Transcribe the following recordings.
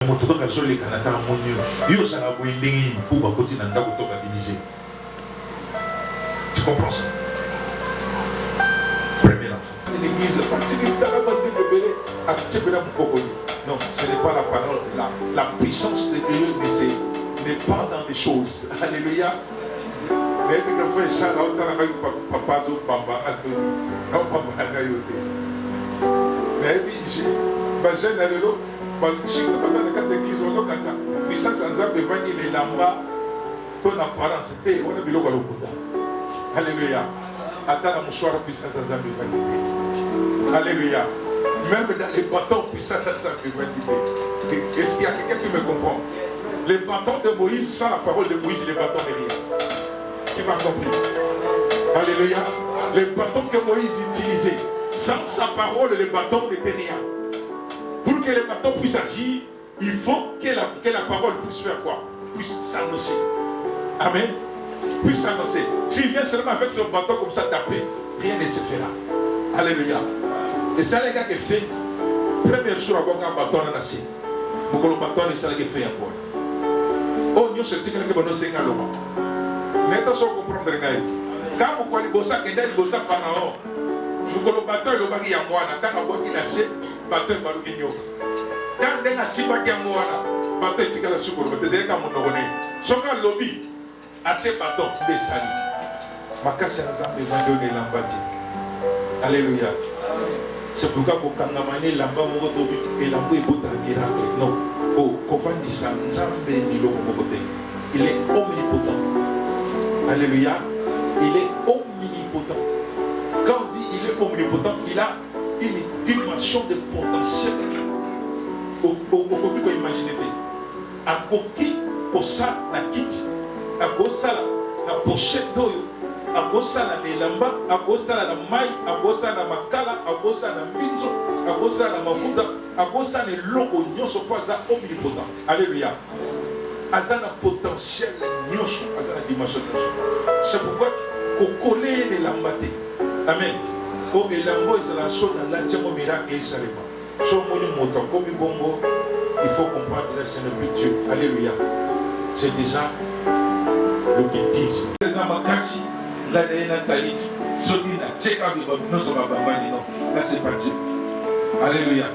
Tu comprends ça? Premier enfant. L'église, non, ce n'est pas la parole. La puissance de Dieu n'est pas dans des choses. Alléluia. Mais il faut ça, papa, papa, non, papa, mais si bazin alelo si tu passes dans la église on a ça puissance en les lamba ton apparence c'était on a bilo kwa lokuta. Alléluia. Attends la mouchoir puissance en alléluia. Même dans les bâtons puissance en est-ce qu'il y a quelqu'un qui me comprend? Les bâtons de Moïse, sans la parole de Moïse, les bâtons de rien. Qui m'a compris? Alléluia. Les bâtons que Moïse utilisait, sans sa parole, les bâtons n'étaient rien. Pour que les bâtons puissent agir, il faut que la parole puisse faire quoi? Puisse s'annoncer. Amen. Puisse s'annoncer. S'il vient seulement avec son bâton comme ça taper, rien ne se fera. Alléluia. Et c'est les gars qui fait. Première chose à avoir un bâton dans la scène. Pour que le bâton ne soit pas fait encore. Oh, nous sommes tous les gens qui sont là. Mais attention à comprendre. Quand vous voyez bossa, que d'ailleurs bossa pharaon. Nous le bâton le bagi à moi. Tant que vous avez bâton baluginyo. Quand vous avez si bagi à moi, bâton est tiré la soupe. Vous avez comme on le connaît. Soka lobby à ce bâton des salis. Ma casse à la zambe de l'ambati. Alléluia. C'est pourquoi vous kangamane lamba moto et l'ambo est beau à miracle. Non. Oh, kofandi sa nzambe ni loko mokote. Il est omnipotent. Alléluia. Il est omnipotent. Quand on dit il est omnipotent, il a une dimension de potentiel. Au côté que imaginez. À côté pour ça la kit, à cause ça la pochette d'oyo. A bossa na melamba, a bossa na mai, a bossa na makala, a bossa na mbinzo, a bossa na mafuta, a bossa na loko nyonso kwa za omnipotent. Alléluia. Azana potentiel nyonso, azana dimension nyonso. C'est pourquoi kokolé les lambate. Amen. O elambo ezala so na la tiamo miracle esalema. So moni moto komi bongo, il faut comprendre la scène de Dieu. Alléluia. C'est déjà le guidisme. Les amakasi là c'est pas Dieu. Alléluia.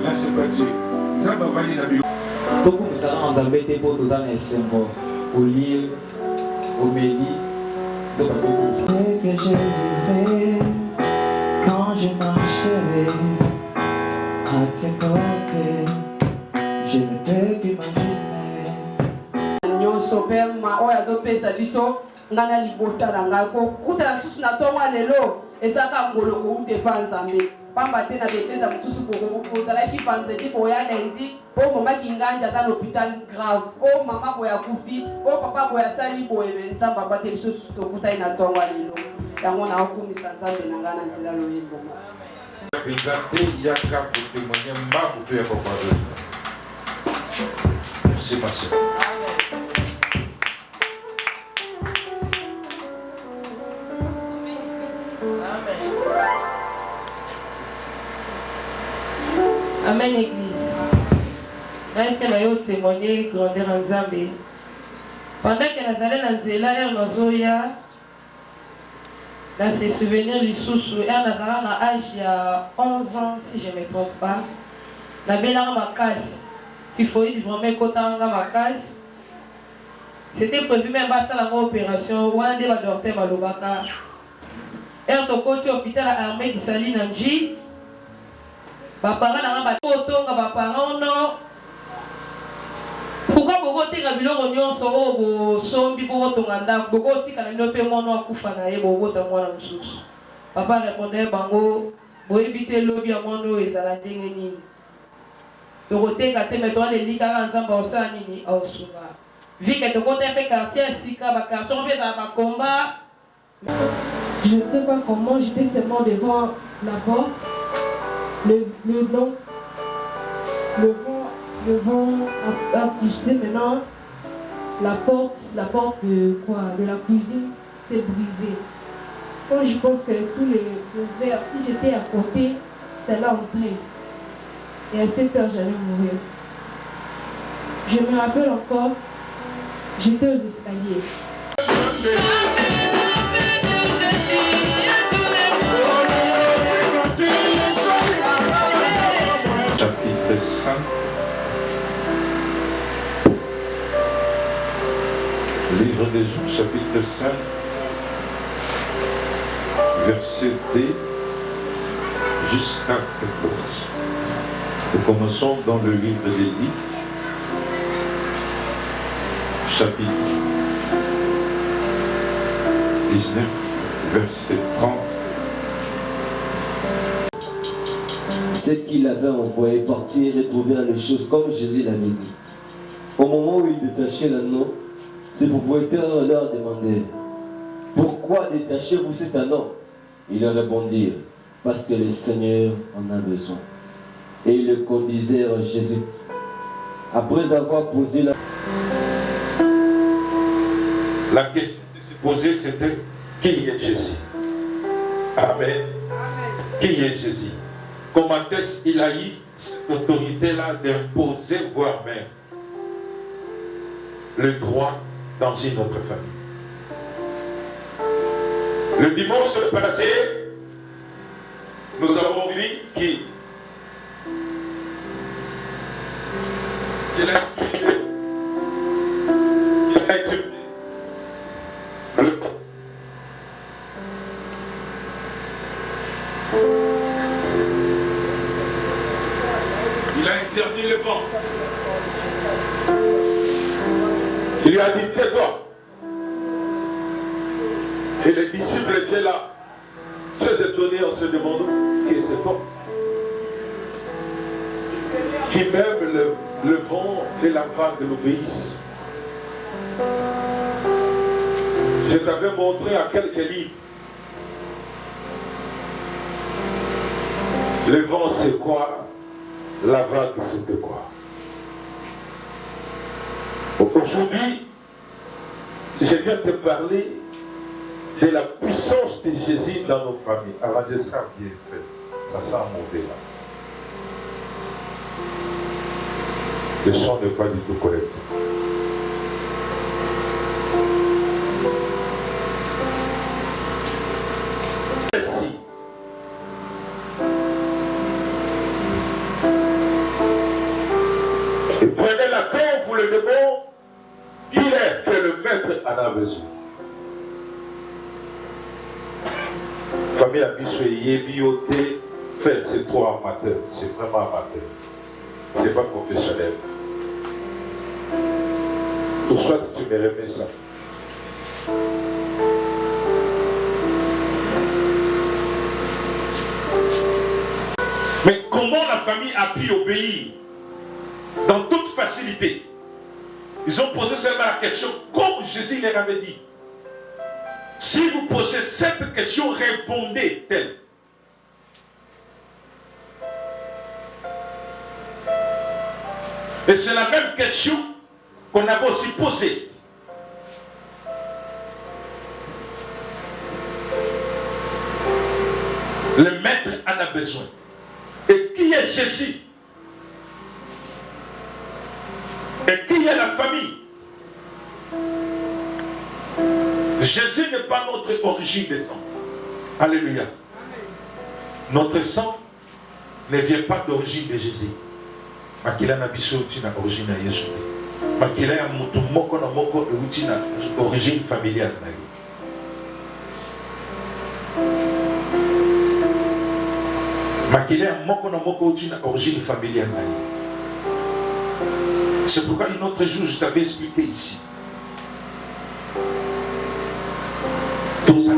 Là c'est pas Dieu. Ça va venir la Bible. Beaucoup de ça en zambété pour tous les symboles. Au lire, au méli, donc beaucoup. Que je vivrai quand je marcherai à tes côtés, je ne peux qu'imaginer. Nyo sopel ma oya do pesa biso. Ngana libota nanga ko kuta susu na tonga lelo esaka ngolo ko ute panzambe pamba te na beteza mutusu ko zala ki panzeti ko ya lendi o mama kinganja za l'hôpital grave o mama ko ya kufi o papa ko ya sali ko ebenza papa te biso to kuta ina tonga lelo yango na okumisa nzambe nanga na nzela loyembo Regardez yaka pour témoigner mbabu pe ko kwa. Merci ma sœur. Amen Église. Même que nous témoigné grandeur en Zambie. Pendant que nous allons dans Zéla, nous avons dans ces souvenirs du sous-sous, nous avons l'âge il y a 11 ans, si je ne me trompe pas. Nous avons ma casse. Il faut y vraiment qu'autant ma casse. C'était prévu même pas ça l'opération. On a dit que docteur Malobaka. Et on a côté hôpital à l'armée de Saline Nanji. Papa n'a pas autant que papa non. Pourquoi beaucoup de gens biloko nyonso o sombi beaucoup tonganda beaucoup tika na nyope mono akufa na ye beaucoup tangwana mususu. Papa répondait bango bo éviter lobi ya mono ezala ndenge nini. Tokotenga te metona le lika nzamba osala nini ausunga. Vu que tokote pe quartier sika ba quartier pe za ba combat. Je ne sais pas comment, j'étais seulement devant la porte. Le vent a touché maintenant. La porte de quoi? De la cuisine s'est brisée. Quand je pense que tous les verres, si j'étais à côté, ça l'a entré. Et à 7 heures, j'allais mourir. Je me rappelle encore, j'étais aux escaliers. Chapitre 5. Livre des Juges, chapitre 5, verset D jusqu'à 14. Nous commençons dans le livre d'Élie, chapitre 19, verset 30. Ceux qui l'avaient envoyé partir et trouvèrent les choses comme Jésus l'avait dit. Au moment où ils détachaient l'anneau, ses propriétaires leur demandaient « Pourquoi détachez-vous cet anneau ?» Ils leur répondirent « Parce que le Seigneur en a besoin. » Et ils le conduisirent à Jésus. Après avoir posé La question qui s'est posée, c'était « Qui est Jésus ?» Amen. Qui est Jésus? Comment est-ce qu'il a eu cette autorité-là d'imposer, voire même, le droit dans une autre famille? Le dimanche passé, nous avons vu qu'il a utilisé il a interdit le vent. Il lui a dit tais-toi. Et les disciples étaient là, très étonnés en se demandant qui est cet homme qui même le vent et la vague l'obéissent. Je t'avais montré à quelques livres. Le vent c'est quoi? La vague c'est quoi? Aujourd'hui, je viens te parler de la puissance de Jésus dans nos familles. Arrangez ça bien fait. Ça sent mauvais là. Le son n'est pas du tout correct. Merci. Et prenez-la quand vous le demandez, dites que le maître en a besoin. Famille a bioté, faire c'est trop amateur, c'est vraiment amateur. C'est pas professionnel. Ou soit tu me remets ça. Mais comment la famille a pu obéir dans toute facilité? Ils ont posé seulement la question comme Jésus leur avait dit. Si vous posez cette question, répondez tel. Et c'est la même question qu'on avait aussi posée. Le maître en a besoin. Et qui est Jésus? Et qui est la famille? Jésus n'est pas notre origine de sang. Alléluia. Notre sang ne vient pas d'origine de Jésus. Makila na biso tina origine ya Yesu. Makila ya mutu moko na moko tina origine familiale na ye. Makila ya moko na moko tina origine familiale na ye. C'est pourquoi une autre jour je t'avais expliqué ici. Tout ça.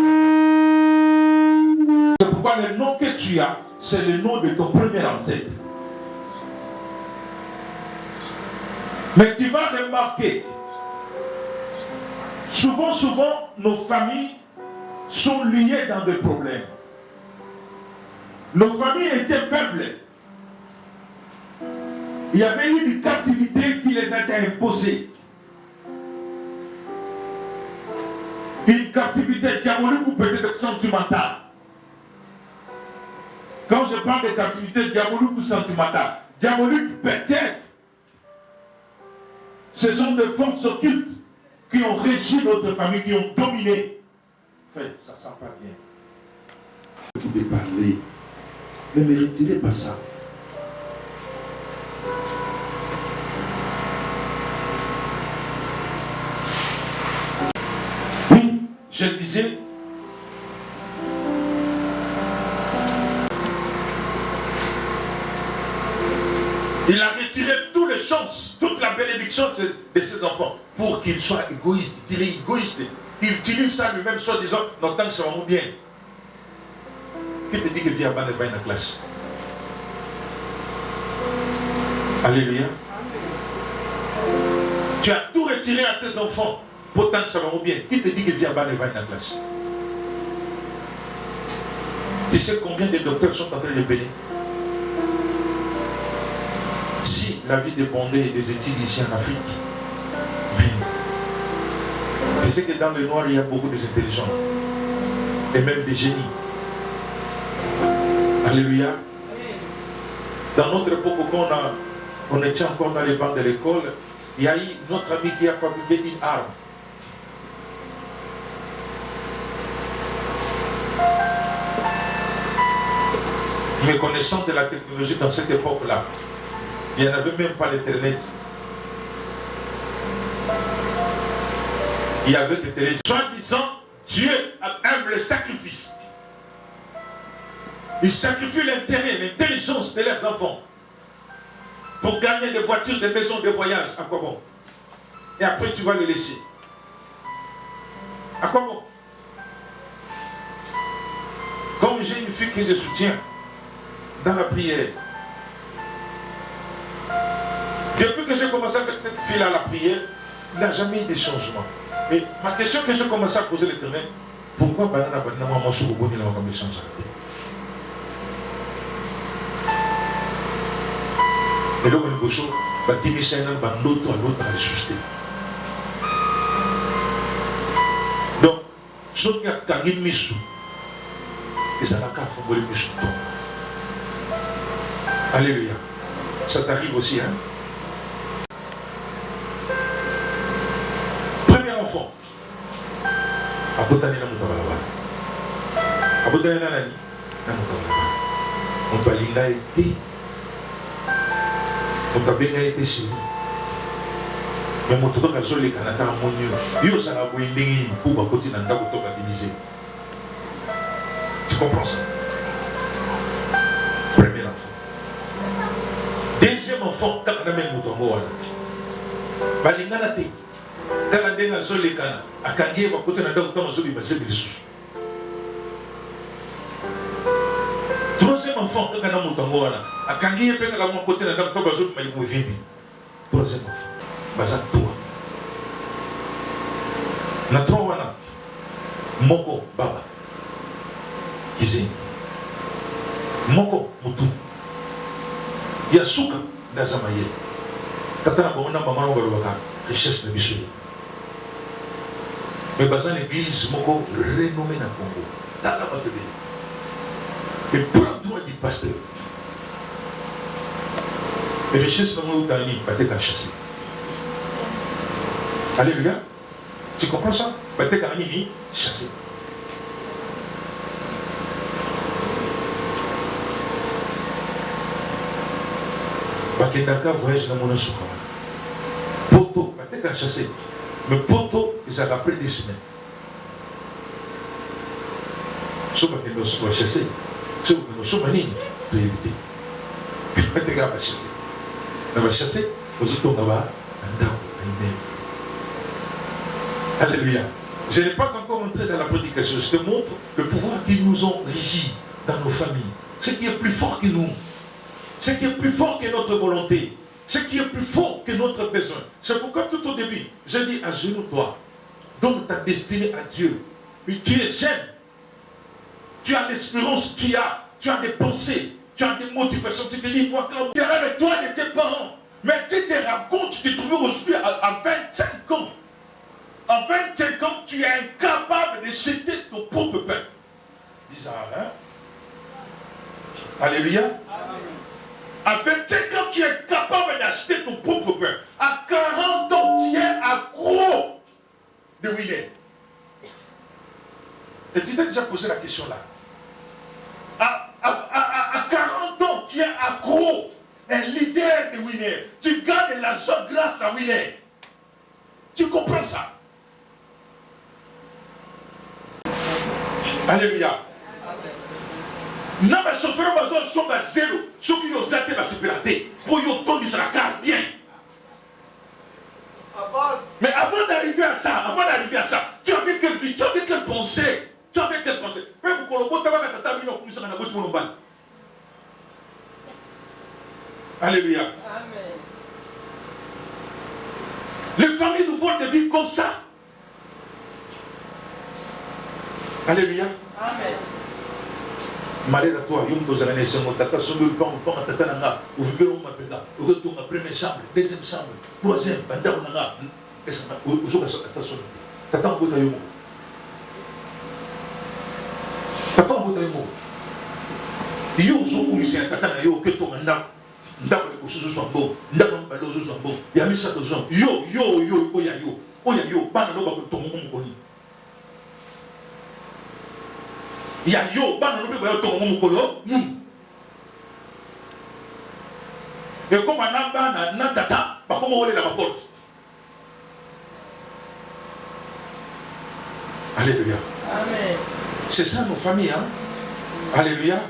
C'est pourquoi le nom que tu as, c'est le nom de ton premier ancêtre. Mais tu vas remarquer, souvent, nos familles sont liées dans des problèmes. Nos familles étaient faibles. Il y avait eu une captivité qui les a été imposée. Une captivité diabolique ou peut-être sentimentale. Quand je parle de captivité diabolique ou sentimentale, diabolique peut-être Ce sont des forces occultes qui ont régi notre famille, qui ont dominé. Frère, ça ne sent pas bien. Vous pouvez parler, mais ne retirez pas ça. Oui, je disais, il a retiré toutes les chances, toute la bénédiction de ses enfants pour qu'ils soient égoïstes, qu'il est égoïste, qu'il utilise ça lui-même, soit disant, non, tant que ça va bien. Qui te dit que via Bane va dans la classe? Alléluia. Tu as tout retiré à tes enfants pour tant que ça va bien. Qui te dit que via Bane va dans la classe? Tu sais combien de docteurs sont en train de payer? Si la vie dépendait des études ici en Afrique, mais tu sais que dans le noir, il y a beaucoup d'intelligents et même des génies. Alléluia. Dans notre époque, quand on était encore dans les bancs de l'école, il y a eu notre ami qui a fabriqué une arme. Mais connaissant de la technologie dans cette époque-là, il n'y en avait même pas l'internet. Il y avait des télévisions. Soi-disant, Dieu aime le sacrifice. Ils sacrifient l'intérêt, l'intelligence de leurs enfants pour gagner des voitures, des maisons, des voyages. À quoi bon? Et après, tu vas les laisser. À quoi bon? Comme j'ai une fille que je soutiens dans la prière, depuis que j'ai commencé avec cette fille-là, la prière, il n'a jamais eu de changement. Mais ma question que j'ai commencé à poser à l'Éternel, pourquoi banana moi je suis au il a comme échange à la terre? Et là, on est bah, l'autre à l'autre à ajuster. Donc, ce qui a gagné Missou, et ça n'a qu'à fondre Missou. Alléluia. Ça t'arrive aussi, hein? Premier enfant. Abotani na mutabalaba. Abotani na nani? Na mutabalaba. Mutalinga été. Mutabenga été chéri. Mais motoka kazole kanaka monyo. Yo ça la boindingi pour bakoti na ndako to babiliser. Tu comprends ça? Premier enfant. Deuxième enfant, quand on a même moutongo wana. Balinga na te. Kala ndenga zole kana. Akangie bakoti na ndako to zobi masebe lisusu. Troisième enfant, quand on a moutongo wana. Akangie pe kala mo bakoti na ndako to zobi mali muvimbi. Troisième enfant. Baza toi. Na trois wana. Moko baba. Kizeni. Moko mutu. Yasuka Nazamaye. Katana Bamona Mamano Baruaka, richesse de Bissou. Mais basant l'église, Moko renommé dans le Congo. Dans la bataille. Et pour le droit du pasteur. Les richesses de mon Outani, Batek a chassé. Alléluia. Tu comprends ça? Batek a chassé. Bakendaka voyage dans mon souka. Poto, peut-être à chasser. Mais Poto, ils ont appris des semaines. Sauf que nous sommes chassés. Sauf que nous sommes en ligne pour éviter. Peut-être à chasser. On va chasser, aux autres, on va alléluia. Je n'ai pas encore entré dans la prédication. Je te montre le pouvoir qui nous ont régis dans nos familles. Ce qui est plus fort que nous. Ce qui est plus fort que notre volonté. Ce qui est plus fort que notre besoin. C'est pourquoi tout au début, je dis à genoux toi, donne ta destinée à Dieu. Mais tu es jeune. Tu as l'espérance, tu as des pensées, tu as des motivations. Tu te dis, moi, quand tu es avec toi et tes parents, mais tu te rends compte, tu t'es trouvé aujourd'hui à 25 ans. À 25 ans, tu es incapable de jeter ton propre pain. Bizarre, hein? Alléluia. À 25 ans, tu es capable d'acheter ton propre pain. À 40 ans, posé la question là. À 40 ans, tu es accro, un leader de Winner. Tu gagnes de l'argent grâce à Winner. Tu comprends ça? Alléluia. Non, mais chauffeur, ils sont à zéro. Ceux qui ont zaté la sécurité, pour qu'ils ont la carte bien. Mais avant d'arriver à ça, tu as fait quelle vie, tu as fait quelle pensée? Tu as fait quelle pensée? Alléluia. Amen. Les familles nous volent des vies comme ça. Alléluia. Amen. Malheur à toi, tata nanga, première chambre, deuxième chambre, troisième, tata yo zo kumisa tata na yo keto nganda ndako ko susu swambo ndako mbalo zo swambo ya misa to zo yo oya yo bana no ba ko tongo mukoni ya yo bana no ba ko tongo mukolo et comme un bana na tata ba ko mo wole la porte. Alléluia. Amen. C'est ça nos familles, hein? Alléluia.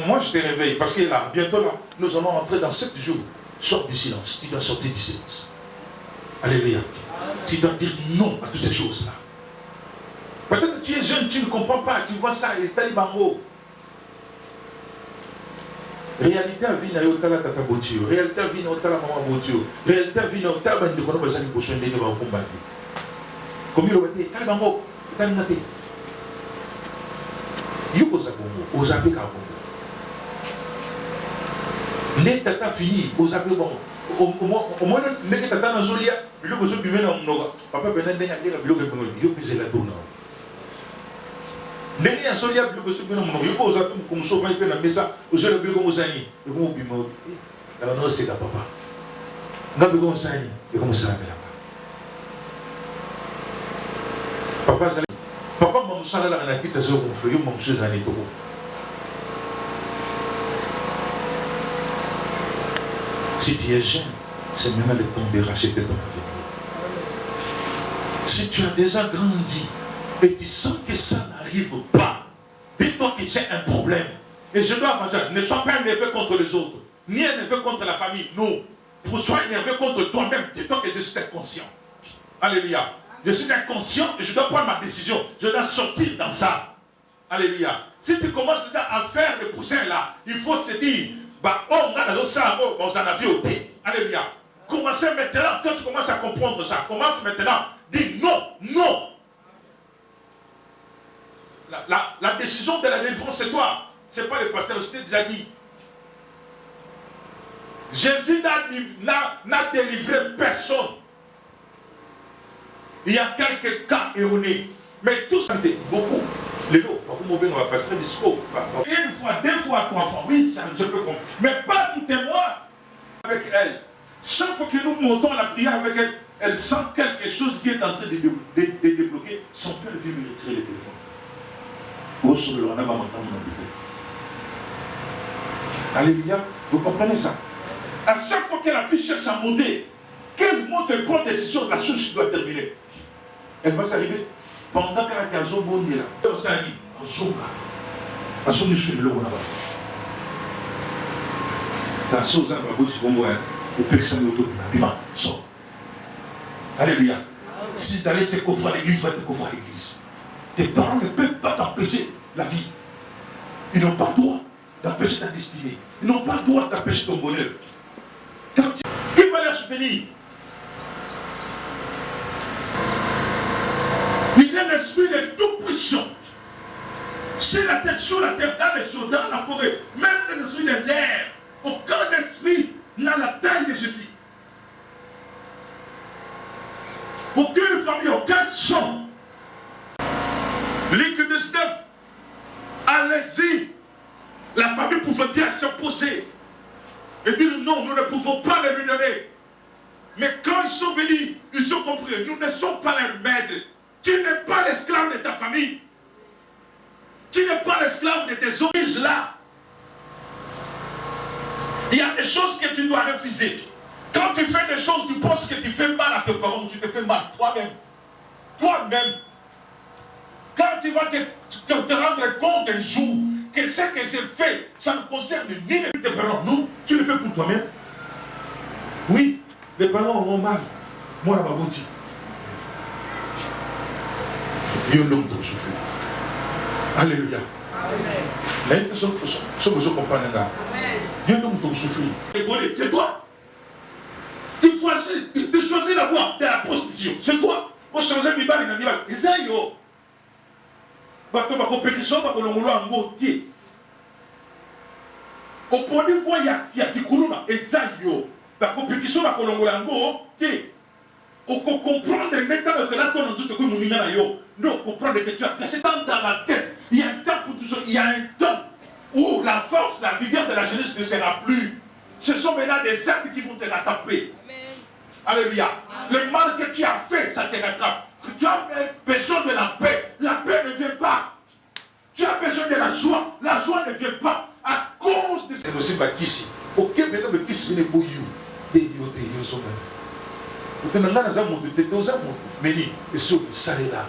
Moi je te réveille parce que là, bientôt là, nous allons entrer dans 7 jours. Sors du silence. Tu dois sortir du silence. Alléluia. Tu dois dire non à toutes ces choses-là. Peut-être que tu es jeune, tu ne comprends pas, tu vois ça, et talibango. Réalité à vie, nayo tala tata botio. Réalité à vie, nayo tala maman botio. Réalité à vie, nayo tala bandi kono bazali boso ndenge ba komba. Comme il le dit, talibango, talinate. Yuko za Congo, aux Abéka Congo. Les tata fini, aux Abéka Congo. Au moins, les tata dans Zolia, le besoin de bien en Noga. Papa Benin n'a pas de bloc de Congo, il y a pisé la tourne. Les gens sont là, le besoin de bien en Noga. Il y a aux Abéka comme sauf un peu dans Messa, aux Abéka comme aux Zani. Et comme au Bimo, là on c'est la papa. N'a pas comme Zani, et comme ça là. Papa Zani. Papa m'a dit là, on a quitté ce conflit, mon cher Zani Togo. Si tu es jeune, c'est maintenant le temps de racheter ton avenir. Si tu as déjà grandi et tu sens que ça n'arrive pas, dis-toi que j'ai un problème. Et je dois avancer. Ne sois pas énervé contre les autres, ni énervé contre la famille. Non. Pour sois énervé contre toi-même, dis-toi que je suis inconscient. Alléluia. Je suis inconscient et je dois prendre ma décision. Je dois sortir dans ça. Alléluia. Si tu commences déjà à faire le poussin là, il faut se dire, bah, on a dans ça, on en a vu au thé. Alléluia. Commencez maintenant, quand tu commences à comprendre ça, commence maintenant. Dis non, non. La décision de la délivrance, c'est toi. Ce n'est pas le pasteur, je t'ai déjà dit. Jésus n'a délivré personne. Il y a quelques cas erronés. Mais tout ça, beaucoup. Les lots, on va passer le discours. Une fois, 2 fois, 3 fois, oui, ça, je peux comprendre. Mais pas tout est moi avec elle. Chaque fois que nous montons la prière avec elle, elle sent quelque chose qui est en train de débloquer. Son père vient lui retirer le téléphone. Alléluia, vous comprenez ça? À chaque fois que la fille cherche à monter, quel mot de prendre décision, la chose doit terminer. Elle va s'arriver pendant qu'elle a caso bondi là. On s'arrive, on s'ouvre. On s'ouvre sur le là-bas. Ta chose à la bouche comme moi, au personne autour de la piment. Sors. Alléluia. Si tu as laissé coffre à l'église, va te coffre à l'église. Tes parents ne peuvent pas t'empêcher la vie. Ils n'ont pas le droit d'empêcher ta destinée. Ils n'ont pas le droit d'empêcher ton bonheur. Qui va les soutenir? Il est l'esprit de tout puissant. Sur la terre, sous la terre, dans les eaux, dans la forêt, même les esprits de l'air. Aucun esprit n'a la taille de Jésus. Aucune famille, aucun son. Ligue de Steph, allez-y. La famille pouvait bien s'opposer et dire non, nous ne pouvons pas les lui donner. Mais quand ils sont venus, ils ont compris, nous ne sommes pas leurs maîtres. Tu n'es pas l'esclave de ta famille. Tu n'es pas l'esclave de tes origes là. Il y a des choses que tu dois refuser. Quand tu fais des choses, tu penses que tu fais mal à tes parents, tu te fais mal toi-même. Toi-même. Quand tu vas te rendre compte un jour que ce que j'ai fait, ça ne concerne ni tes parents, non, tu le fais pour toi-même. Oui, les parents auront mal. Moi, là, ma boutique. Dieu l'homme de souffrir. Alléluia. Mais ce que je comprends là. Dieu l'homme de souffrir. C'est toi. Tu choisis la voie de la prostitution. C'est toi. On change de bibali na bibali. Et ça, yo. Bato ba compétition ba kolongolo ango tie. Au point de vue il y a des kuluna. Et ça, yo. La compétition ba kolongolo ango tie. On peut comprendre maintenant que là, ton enjeu de comme na yo. Non, comprendre que tu as caché tant dans la tête. Il y a un temps pour tout ça. Il y a un temps où la force, la vigueur de la jeunesse ne sera plus. Ce sont maintenant des actes qui vont te rattraper. Alléluia. Le mal que tu as fait, ça te rattrape. Si tu as besoin de la paix ne vient pas. Tu as besoin de la joie ne vient pas. À cause de c'est aussi Bakissi. Ok, maintenant, le Kissi n'est pas you. T'es yo, tu n'as pas besoin de te faire. Mais il faut que ça là.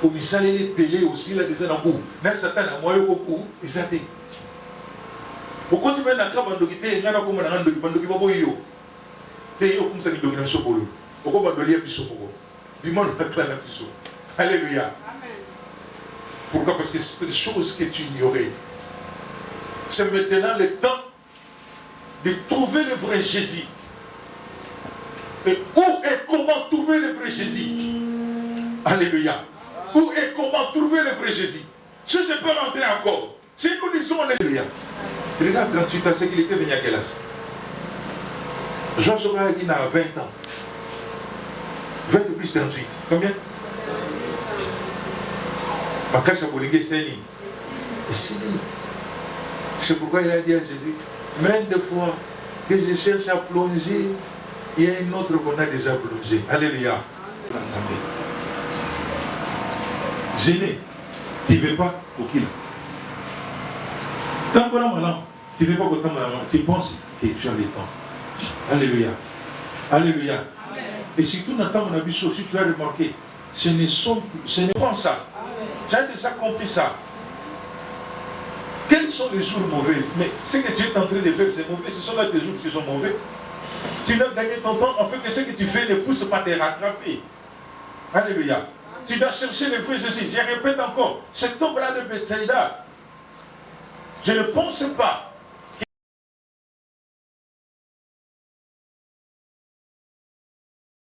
Comme il s'allait les peler aussi, là, des anambous. Mais Satan a moyen beaucoup, ils s'attendent. Pourquoi tu mets la carte bandolité, il y a comme un bandolité, tu es comme ça, il y a un sopolo. Pourquoi bandolité a plus sopolo? Dis-moi le plan a plus sopolo. Alléluia. Pourquoi? Parce que c'est des choses que tu ignorais. C'est maintenant le temps de trouver le vrai Jésus. Et où et comment trouver le vrai Jésus? Alléluia. Où et comment trouver le vrai Jésus? Si je peux rentrer encore, si nous lisons Alléluia. Regarde 38 ans, c'est qu'il était venu à quel âge? Joshua il a 20 ans. 20 plus 38. Combien? Bakasha Bolingue c'est c'est pourquoi il a dit à Jésus, même des fois que je cherche à plonger, il y a une autre qu'on a déjà plongé. Alléluia. Gêné, tu ne veux pas pour qui là? Tant que là, tu ne veux pas pour tant que tu penses que tu as le temps. Alléluia. Alléluia. Amen. Et surtout, Nathan, mon avis, si tu as remarqué, ce n'est pas ça. J'ai déjà compris ça. Quels sont les jours mauvais? Mais ce que tu es en train de faire, c'est mauvais. Ce sont là tes jours qui sont mauvais. Tu dois gagner ton temps en fait que ce que tu fais ne pousse pas à te rattraper. Alléluia. Tu dois chercher le vrai Jésus. Je répète encore, cet homme-là de Bethsaïda, je ne pense pas